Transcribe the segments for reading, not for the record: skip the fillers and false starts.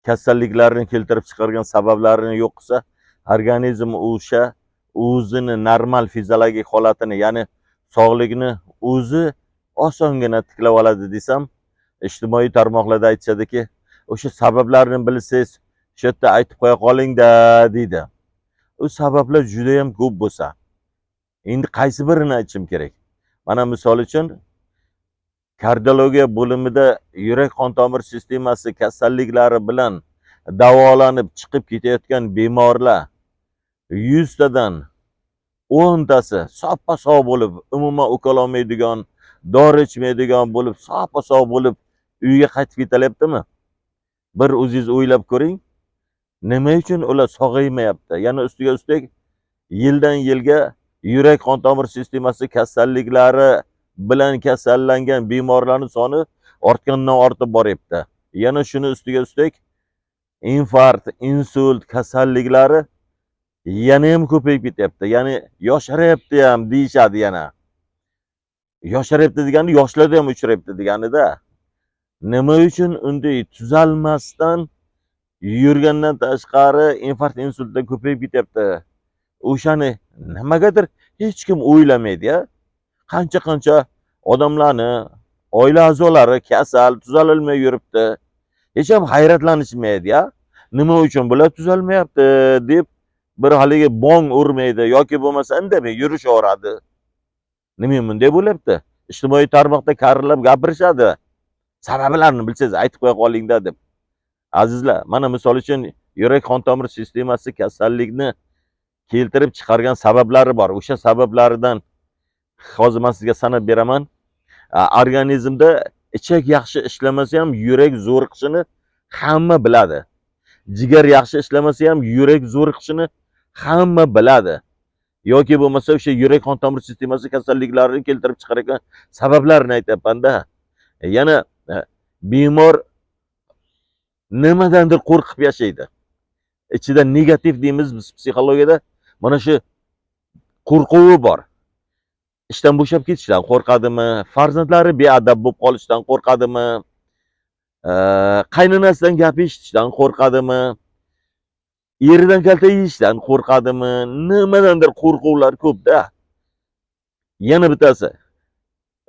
kasalliklarni keltirib chiqargan sabablarini yo'q qilsa, organizm o'sha o'zini normal fiziologik holatini, ya'ni sog'ligini o'zi osongina tiklab oladi desam, ijtimoiy tarmoqlarda aytishadiki, o'sha sabablarni bilsangiz, shu yerda aytib qo'ya qoling-da deydi. U sabablar juda ham ko'p bo'lsa, endi qaysi birini aytishim kerak? Mana misol uchun, kardiologiya bo'limida yurak qon tomir sistemasi kasalliklari bilan davolanib chiqib ketayotgan bemorlar 100 tadan 10 tasi soppa-sog' bo'lib, umuman ukololmaydigan, dori ichmaydigan bo'lib, soppa-sog' bo'lib uyga qaytib ketalyaptimi? Bir o'zingiz o'ylab ko'ring. Nima uchun ular sog'aymayapti? Yana ustiga ustak yildan yilga yurak qon tomir sistemasi kasalliklari bilan kasallangan bemorlarning soni ortgandan ortib boryapti. Yana shuni ustiga ustak infarkt, insult kasalliklari yana ham ko'payib ketyapti. Ya'ni yosharayapti ham deyishadi yana. Yosharayapti degani yoshlarda ham uchrayapti deganida. Nima uchun unday tuzalmasdan yurgandan tashqari infarkt, insultlar ko'payib ketyapti? O'shani nimagadir hech kim o'ylamaydi-ya. Qancha odamlarni oila a'zolari kasal, tuzalolmay yuribdi. Hech ham hayratlanishmaydi-ya. Nima uchun bular tuzalmayapti deb bir haligi bong urmaydi yoki bo'lmasa indamay yurishaveradi. Nima bunday bo'lyapti? Ijtimoiy tarmoqda karillab gapirishadi. Sabablarini bilsangiz aytib qo'ya qoling-da deb. Azizlar, mana misol uchun yurak qon tomir sistemasi kasallikni keltirib chiqargan sabablari bor. O'sha sabablaridan hozir men sizga sanab beraman. Organizmda ichak yaxshi ishlamasa ham yurak zo'riqishini hamma biladi. Jigar yaxshi ishlamasa ham yurak zo'riqishini hamma biladi. Yoki bo'lmasa o'sha yurak qon tomir sistemasi kasalliklarini keltirib chiqargan sabablarini aytayapman-da. Yana bemor nimadandir qo'rqib yashaydi. Ichida negativ deymiz biz psixologiyada, mana shu qo'rquvi bor. Ishdan bo'shab ketishdan qo'rqadimi, farzandlari beadab bo'lib qolishdan qo'rqadimi, qaynonasidan gap eshitishdan qo'rqadimi, eridan kalta yeyishdan qo'rqadimi, nimadandir qo'rquvlar ko'p-da. Yana bittasi,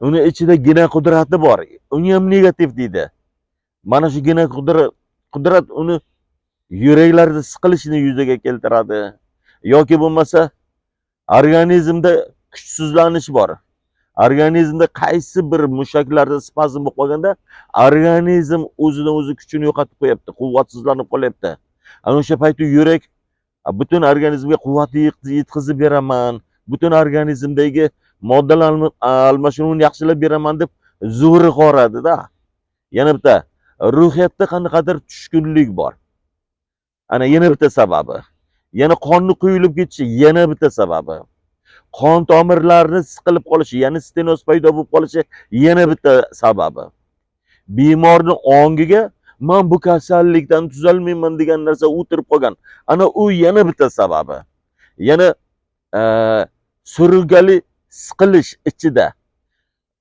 uni ichida gina qudrati bor, uni ham negativ deydi. Mana shu gina qudrat uni yuraklarda siqilishini yuzaga keltiradi. Yoki bo'lmasa organizmda kuchsizlanish bor. Organizmda qaysi bir mushaklarda spazm bo'lib qolganda, organizm o'zidan o'zi kuchini yo'qotib qo'yapti, quvvatsizlanib qolyapti. Ana o'sha paytda yurak butun organizmga quvvat yetkazib beraman, butun organizmdagi moddalar almashinuvini yaxshilab beraman deb zo'ri qoradi-da. Yana bitta ruhiyatda qanaqadir tushkunlik bor. Ana yana bitta sababi. Yana qonni quyilib ketishi yana bitta sababi. Qon tomirlarini siqilib qolishi, ya'ni stenoz paydo bo'lib qolishi yana bitta sababi. Bemorning ongiga men bu kasallikdan tuzalmayman degan narsa o'tirib qolgan. Ana u yana bitta sababi. Yana surunkali siqilish ichida.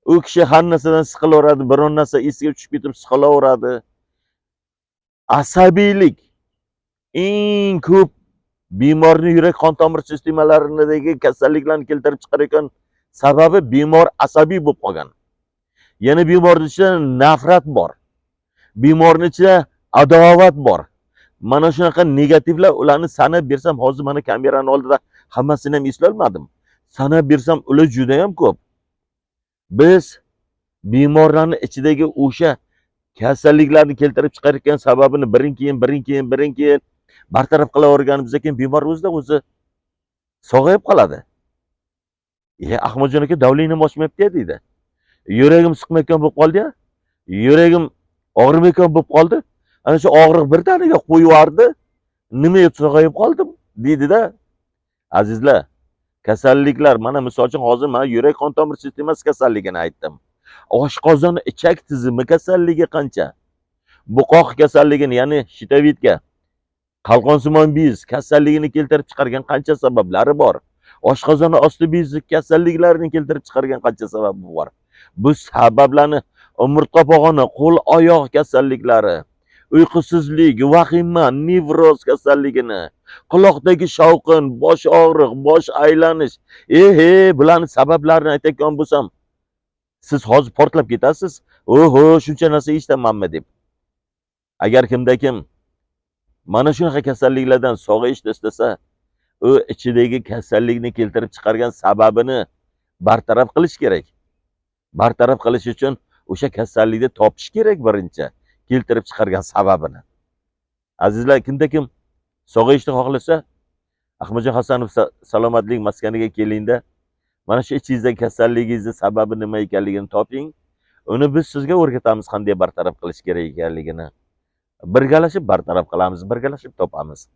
U kishi har narsadan siqilaveradi, biron narsa esiga tushib ketib siqilaveradi. Asabiylik eng ko'p bemorning yurak qon tomir sistemalaridagi kasalliklarni keltirib chiqarayotgan sababi bemor asabiy bo'lib qolgan. Yana bemorning ichida nafrat bor. Bemorning ichida adovat bor. Mana shunaqa negativlar, ularni sanab bersam, hozir mana kameraning oldida hammasini ham eslay olmadim. Sanab bersam, ular juda ham ko'p. Biz bemorlarning ichidagi o'sha kasalliklarni keltirib chiqarayotgan sababini birin-keyin bartaraf qilaverganimizdan keyin bemor o'zida-o'zi sog'ayib qoladi. Ahmadjon aka, davletim oshmayapti deydi. Yuragim siqmayotgan bo'lib qoldi-ya. Yuragim og'rimayotgan bo'lib qoldi. Ana shu og'riq birdaniga qo'yivardi. Nimaga sog'ayib qoldim deydi-da. Azizlar, kasalliklar, mana misol uchun hozir men yurak qon tomir sistemasi kasalligini aytdim. Oshqozon ichak tizimi kasalligi qancha? Buqoq kasalligini, ya'ni shitavitka, qalqonsimon bez kasalligini keltirib chiqargan qancha sabablari bor. Oshqozon osti bezi kasalliklarini keltirib chiqargan qancha sababi bor. Bu sabablarni umurtqa pog'oni, qo'l oyoq kasalliklari, uyqusizlik, vahima, nevroz kasalligini, quloqdagi shovqin, bosh og'riq, bosh aylanish, bularning sabablarini aytayotgan bo'lsam, siz hozir portlab ketasiz. Oho, shuncha narsa eshitamanmi deb. Agar kimda kim mana shunaqa kasalliklardan sog'ayishni istasa, u ichidagi kasallikni keltirib chiqargan sababini bartaraf qilish kerak. Bartaraf qilish uchun o'sha kasallikni topish kerak birinchi, keltirib chiqargan sababini. Azizlar, kimda kim sog'ayishni xohlasa, Ahmadjon Hasanov salomatlik maskaniga kelingda, mana shu ichingizdagi kasalligingizni sababi nima ekanligini toping. Uni biz sizga o'rgatamiz qanday bartaraf qilish kerak ekanligini. Birgalashib bartaraf qilamiz, birgalashib topamiz.